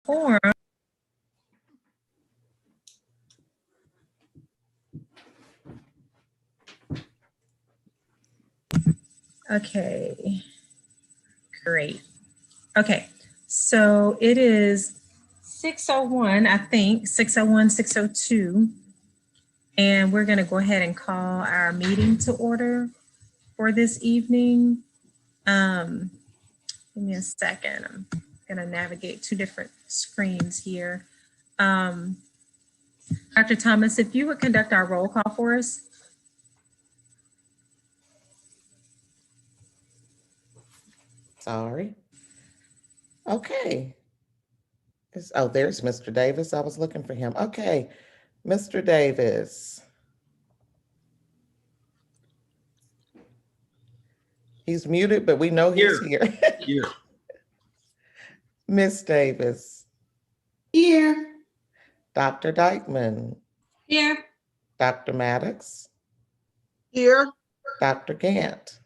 quorum. Okay, great. Okay, so it is 6:01, I think, 6:01, 6:02. And we're gonna go ahead and call our meeting to order for this evening. Give me a second. I'm gonna navigate two different screens here. Dr. Thomas, if you would conduct our roll call for us. Sorry. Okay. Oh, there's Mr. Davis. I was looking for him. Okay, Mr. Davis. He's muted, but we know he's here. Here. Miss Davis. Here. Dr. Dykeman. Here. Dr. Maddox. Here. Dr. Gant.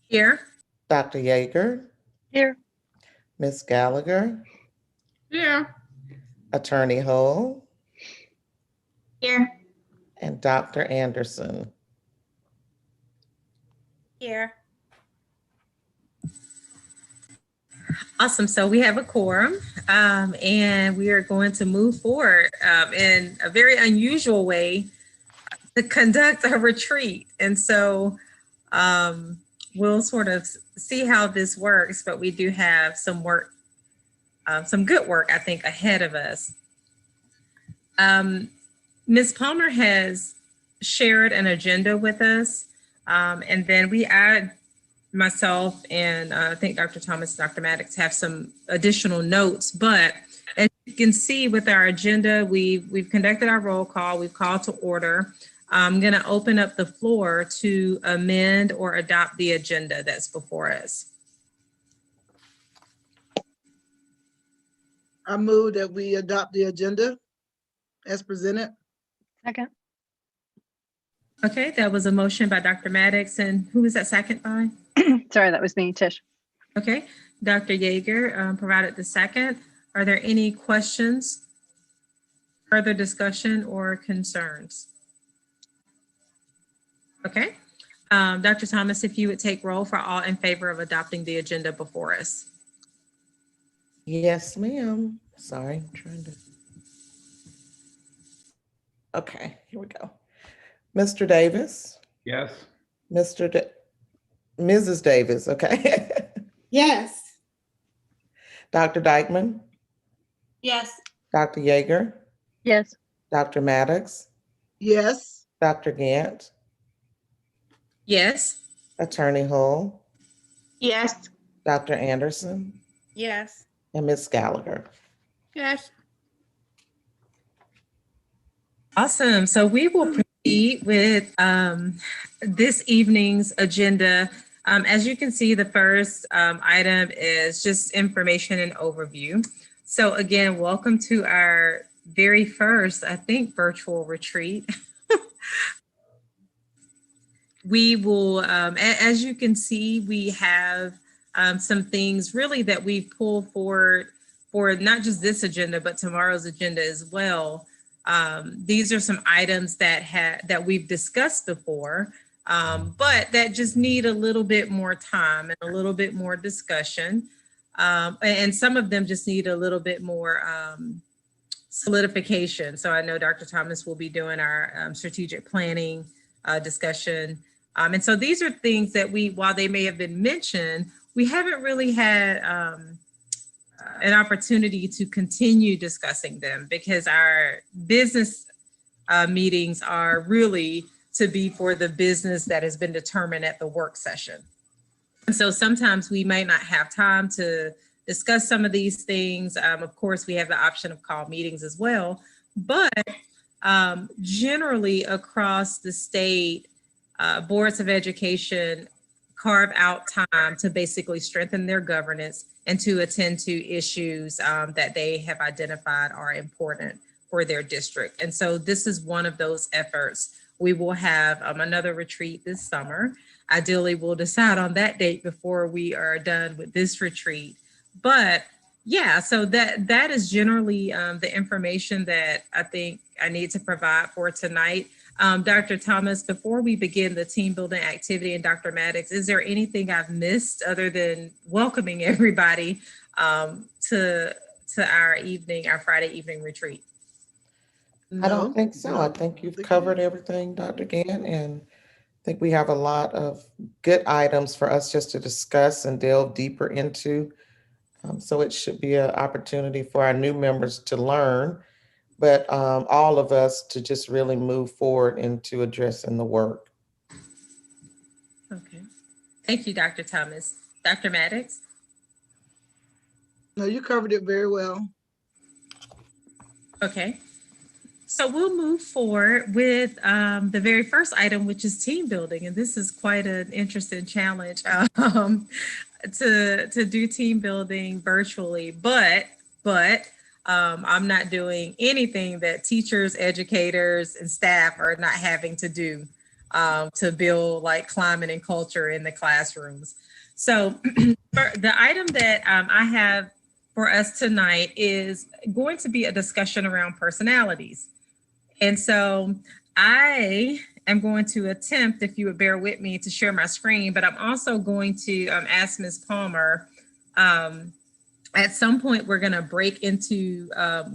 Here. Dr. Yeager. Here. Miss Gallagher. Here. Attorney Hull. Here. And Dr. Anderson. Here. Awesome. So we have a quorum, and we are going to move forward in a very unusual way to conduct a retreat. And so we'll sort of see how this works, but we do have some work, some good work, I think, ahead of us. Ms. Palmer has shared an agenda with us, and then we add myself and I think Dr. Thomas and Dr. Maddox have some additional notes, but as you can see with our agenda, we've conducted our roll call, we've called to order. I'm going to open up the floor to amend or adopt the agenda that's before us. I move that we adopt the agenda as presented. Second. Okay, that was a motion by Dr. Maddox, and who was that second by? Sorry, that was me, Tish. Okay, Dr. Yeager provided the second. Are there any questions, further discussion, or concerns? Okay, Dr. Thomas, if you would take roll for all in favor of adopting the agenda before us. Yes, ma'am. Sorry, I'm trying to. Okay, here we go. Mr. Davis. Yes. Mrs. Davis, okay. Yes. Dr. Dykeman. Yes. Dr. Yeager. Yes. Dr. Maddox. Yes. Dr. Gant. Yes. Attorney Hull. Yes. Dr. Anderson. Yes. And Miss Gallagher. Yes. Awesome. So we will proceed with this evening's agenda. As you can see, the first item is just information and overview. So again, welcome to our very first, I think, virtual retreat. We will, as you can see, we have some things really that we pulled forward for not just this agenda, but tomorrow's agenda as well. These are some items that we've discussed before, but that just need a little bit more time and a little bit more discussion. And some of them just need a little bit more solidification. So I know Dr. Thomas will be doing our strategic planning discussion. And so these are things that while they may have been mentioned, we haven't really had an opportunity to continue discussing them because our business meetings are really to be for the business that has been determined at the work session. And so sometimes we may not have time to discuss some of these things. Of course, we have the option of call meetings as well, but generally across the state, boards of education carve out time to basically strengthen their governance and to attend to issues that they have identified are important for their district. And so this is one of those efforts. We will have another retreat this summer. Ideally, we'll decide on that date before we are done with this retreat. But Yeah, so that is generally the information that I think I need to provide for tonight. Dr. Thomas, before we begin the team building activity, and Dr. Maddox, is there anything I've missed other than welcoming everybody to our Friday evening retreat? I don't No, think so. I no. think you've think- covered everything, Dr. Gann, and I think we have a lot of good items for us just to discuss and delve deeper into. So it should be an opportunity for our new members to learn, but all of us to just really move forward into addressing the work. Okay. Thank you, Dr. Thomas. Dr. Maddox? No, you covered it very well. Okay. So we'll move forward with the very first item, which is team building. And this is quite an interesting challenge to do team building virtually. But I'm not doing anything that teachers, educators, and staff are not having to do to build like climate and culture in the classrooms. So the item that I have for us tonight is going to be a discussion around personalities. And so I am going to attempt, if you would bear with me, to share my screen, but I'm also going to ask Ms. Palmer, at some point, we're going to break into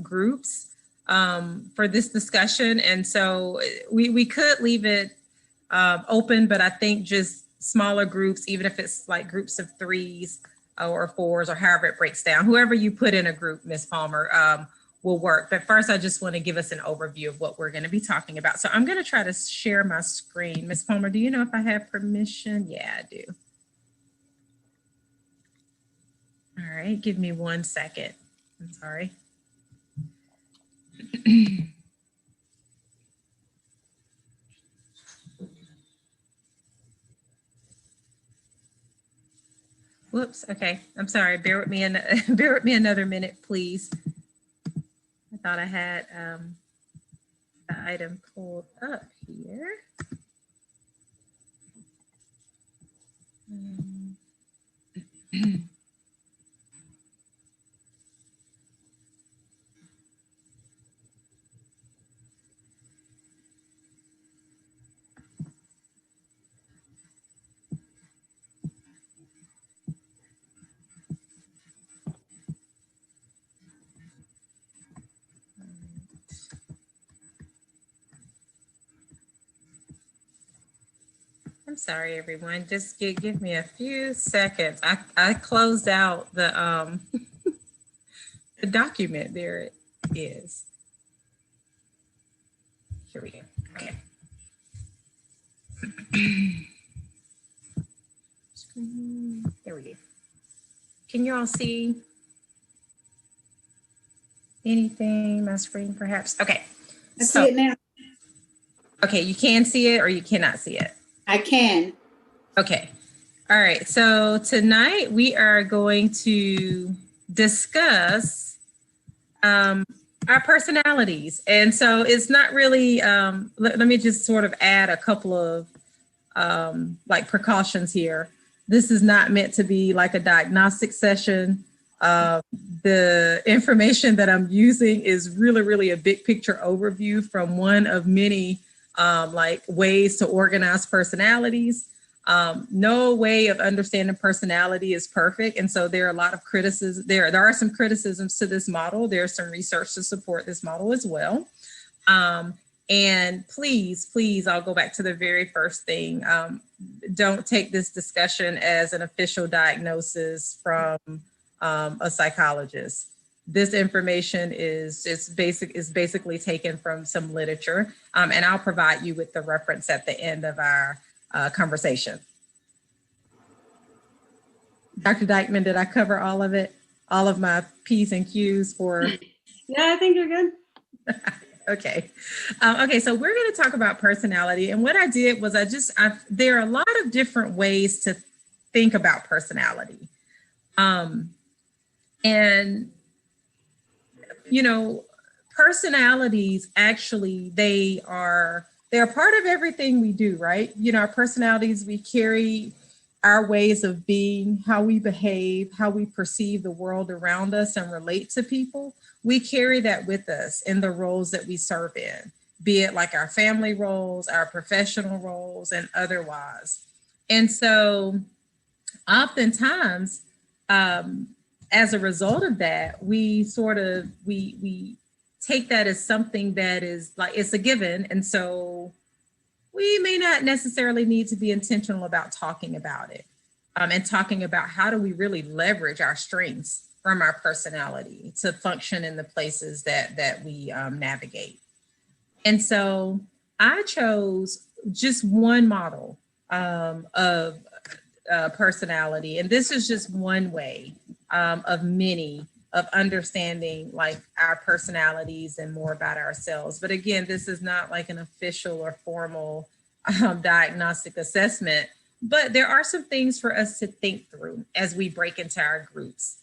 groups for this discussion. And so we could leave it open, but I think just smaller groups, even if it's like groups of threes or fours or however it breaks down, whoever you put in a group, Ms. Palmer, will work. But first, I just want to give us an overview of what we're going to be talking about. So I'm going to try to share my screen. Ms. Palmer, do you know if I have permission? Yeah, I do. All right, give me 1 second. I'm sorry. Whoops. Okay, I'm sorry. Bear with me another minute, please. I thought I had the item pulled up here. I'm sorry, everyone. Just give me a few seconds. I closed out the the document. There it is. Here we go. Okay. There we go. Can you all see anything? My screen, perhaps. Okay. I see it now. Okay, you can see it or you cannot see it. I can. Okay. All right. So tonight we are going to discuss our personalities. And so it's not really, let me just sort of add a couple of like precautions here. This is not meant to be like a diagnostic session. The information that I'm using is really a big picture overview from one of many like ways to organize personalities. No way of understanding personality is perfect. And so there are a lot of criticisms. There are some criticisms to this model. There's some research to support this model as well. And please, I'll go back to the very first thing. Don't take this discussion as an official diagnosis from a psychologist. This information is basically taken from some literature, and I'll provide you with the reference at the end of our conversation. Dr. Dykeman, did I cover all of it? All of my P's and Q's for? Yeah, I think you're good. Okay. Okay, so we're going to talk about personality. And what I did was there are a lot of different ways to think about personality. And, you know, personalities actually, they're part of everything we do, right? You know, our personalities, we carry our ways of being, how we behave, how we perceive the world around us and relate to people, we carry that with us in the roles that we serve in, be it like our family roles, our professional roles, and otherwise. And so oftentimes, as a result of that, we take that as something that is like, it's a given. And so we may not necessarily need to be intentional about talking about it, and talking about how do we really leverage our strengths from our personality to function in the places that we navigate. And so I chose just one model of personality, and this is just one way of many of understanding like our personalities and more about ourselves. But again, this is not like an official or formal diagnostic assessment, but there are some things for us to think through as we break into our groups.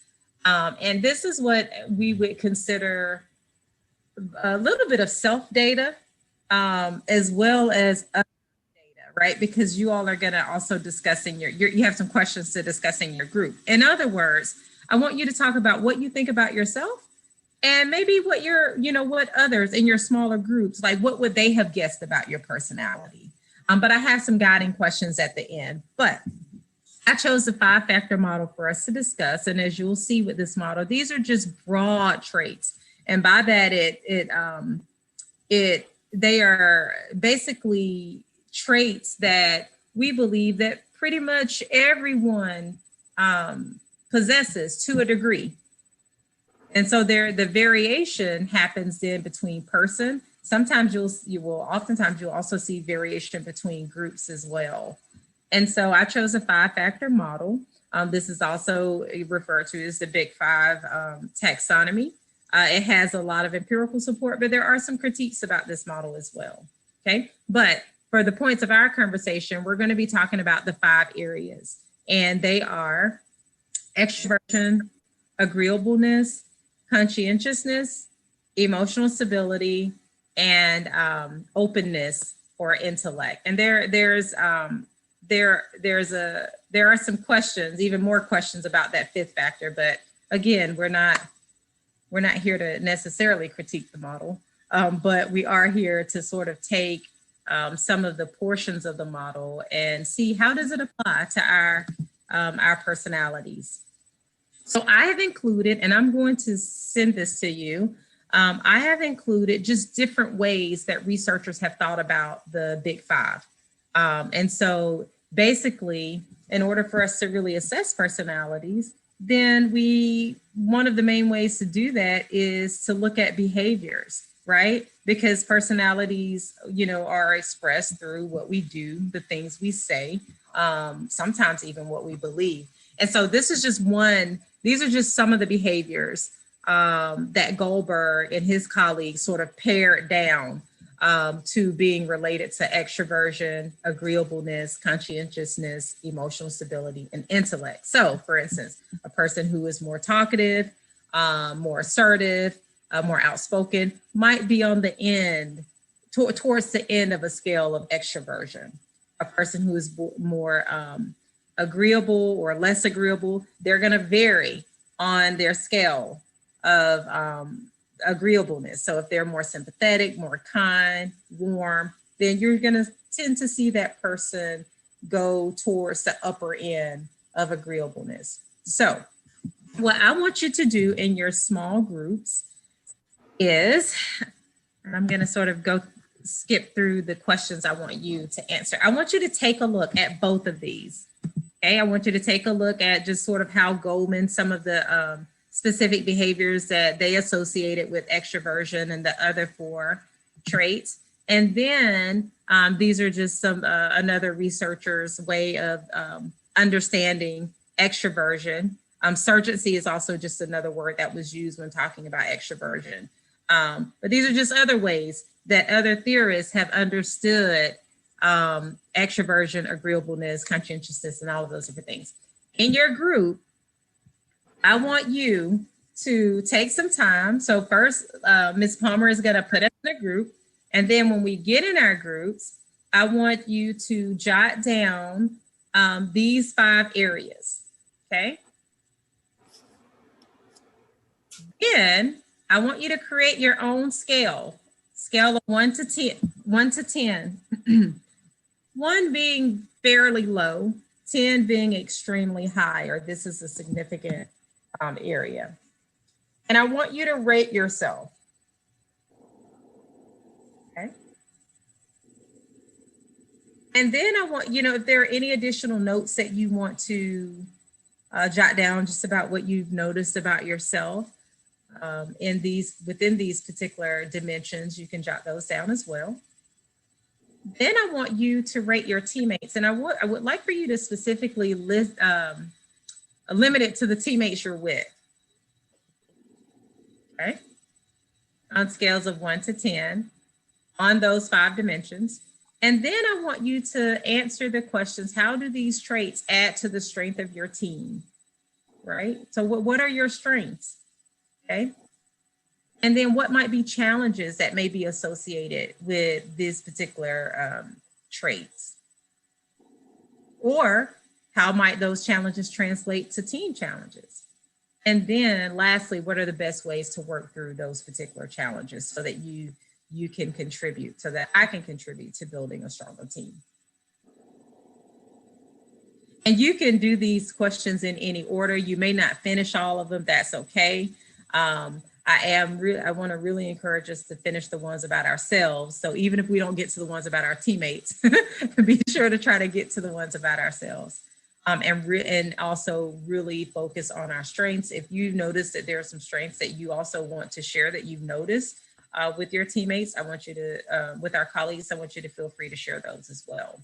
And this is what we would consider a little bit of self-data, as well as other data, right? Because you all are going to also discuss in you have some questions to discuss in your group. In other words, I want you to talk about what you think about yourself and maybe what what others in your smaller groups, like what would they have guessed about your personality? But I have some guiding questions at the end. But I chose the 5-factor model for us to discuss. And as you'll see with this model, these are just broad traits. And by that, they are basically traits that we believe that pretty much everyone possesses to a degree. And so the variation happens then between person. Sometimes oftentimes you'll also see variation between groups as well. And so I chose a 5-factor model. This is also referred to as the Big Five taxonomy. It has a lot of empirical support, but there are some critiques about this model as well. Okay, but for the points of our conversation, we're going to be talking about the 5 areas, and they are extroversion, agreeableness, conscientiousness, emotional stability, and openness or intellect. And there are some questions, even more questions about that 5th factor. But again, we're not here to necessarily critique the model, but we are here to sort of take some of the portions of the model and see how does it apply to our personalities. So I have included, and I'm going to send this to you, I have included just different ways that researchers have thought about the Big Five. And so basically, in order for us to really assess personalities, then one of the main ways to do that is to look at behaviors, right? Because personalities, are expressed through what we do, the things we say, sometimes even what we believe. And so these are just some of the behaviors that Goldberg and his colleagues sort of pared down to being related to extroversion, agreeableness, conscientiousness, emotional stability, and intellect. So, for instance, a person who is more talkative, more assertive, more outspoken might be on the end, towards the end of a scale of extroversion. A person who is more agreeable or less agreeable, they're going to vary on their scale of agreeableness. So if they're more sympathetic, more kind, warm, then you're going to tend to see that person go towards the upper end of agreeableness. So what I want you to do in your small groups is, and I'm going to sort of skip through the questions I want you to answer. I want you to take a look at both of these. Okay, I want you to take a look at just sort of how Goldman, some of the specific behaviors that they associated with extroversion and the other 4 traits. And then these are just some another researcher's way of understanding extroversion. Surgency is also just another word that was used when talking about extroversion. But these are just other ways that other theorists have understood extroversion, agreeableness, conscientiousness, and all of those different things. In your group, I want you to take some time. So first, Ms. Palmer is going to put us in a group. And then when we get in our groups, I want you to jot down these 5 areas. Okay. Then I want you to create your own scale of 1 to 10, 1 to 10. 1 being fairly low, 10 being extremely high, or this is a significant area. And I want you to rate yourself. Okay. And then I want, if there are any additional notes that you want to jot down just about what you've noticed about yourself within these particular dimensions, you can jot those down as well. Then I want you to rate your teammates, and I would like for you to specifically limit it to the teammates you're with. Okay, on scales of 1 to 10 on those 5 dimensions. And then I want you to answer the questions: how do these traits add to the strength of your team? Right? So what are your strengths? Okay. And then what might be challenges that may be associated with this particular traits? Or how might those challenges translate to team challenges? And then lastly, what are the best ways to work through those particular challenges so that you can contribute, so that I can contribute to building a stronger team? And you can do these questions in any order. You may not finish all of them, that's okay. I want to really encourage us to finish the ones about ourselves. So even if we don't get to the ones about our teammates, be sure to try to get to the ones about ourselves. And also really focus on our strengths. If you notice that there are some strengths that you also want to share that you've noticed with your teammates, I want you to, with our colleagues, I want you to feel free to share those as well.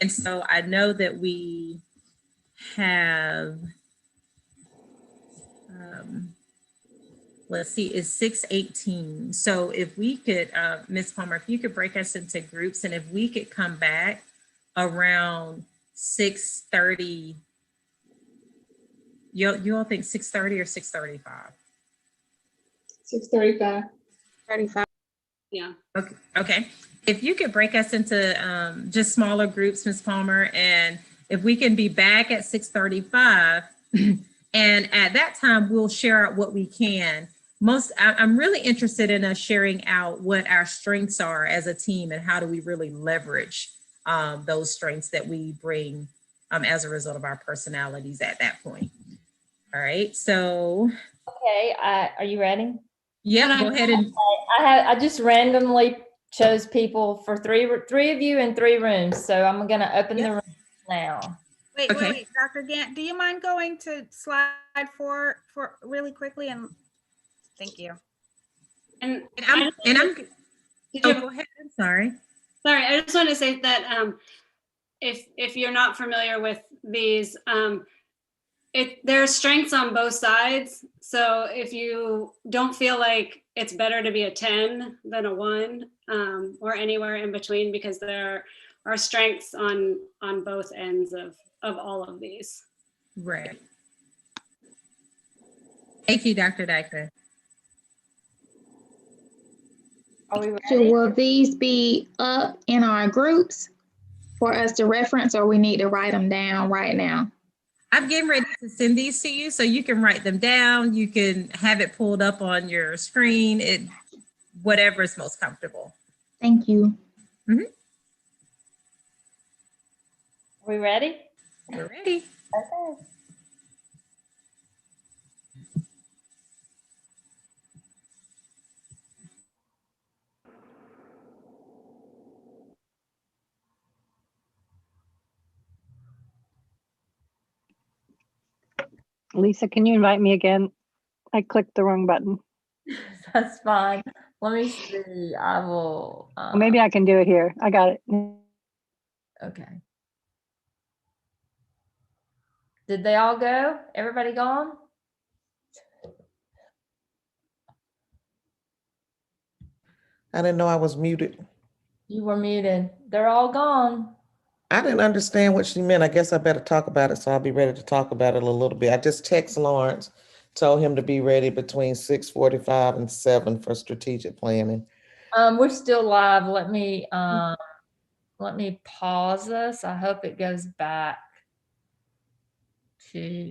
And so I know that we have, let's see, it's 6:18. So if we could, Ms. Palmer, if you could break us into groups, and if we could come back around 6:30, you all think 6:30 or 6:35? 6:35. 35. Yeah. Okay. If you could break us into just smaller groups, Ms. Palmer, and if we can be back at 6:35, and at that time, we'll share out what we can. I'm really interested in us sharing out what our strengths are as a team and how do we really leverage those strengths that we bring as a result of our personalities at that point. All right, so. Okay, are you ready? Yeah, go ahead. And I just randomly chose people for three of you in 3 rooms. So I'm gonna open the room now. Wait, Okay. wait, Dr. Gant, do you mind going to slide 4 for really quickly? And thank you. I'm Did you go ahead. I'm sorry. Sorry, I just want to say that if you're not familiar with these, there are strengths on both sides. So if you don't feel like it's better to be a 10 than a 1, or anywhere in between, because there are strengths on both ends of all of these. Right. Thank you, Dr. Dyker. Are we ready? So will these be up in our groups for us to reference, or we need to write them down right now? I'm getting ready to send these to you so you can write them down. You can have it pulled up on your screen, whatever is most comfortable. Thank you. Mm-hmm. Are we ready? We're ready. Okay. Lisa, can you invite me again? I clicked the wrong button. That's fine. Let me see. I will. Well, maybe I can do it here. I got it. Okay. Did they all go? Everybody gone? I didn't know I was muted. You were muted. They're all gone. I didn't understand what she meant. I guess I better talk about it, so I'll be ready to talk about it a little bit. I just text Lawrence, told him to be ready between 6:45 and 7 for strategic planning. We're still live. Let me pause this. I hope it goes back. to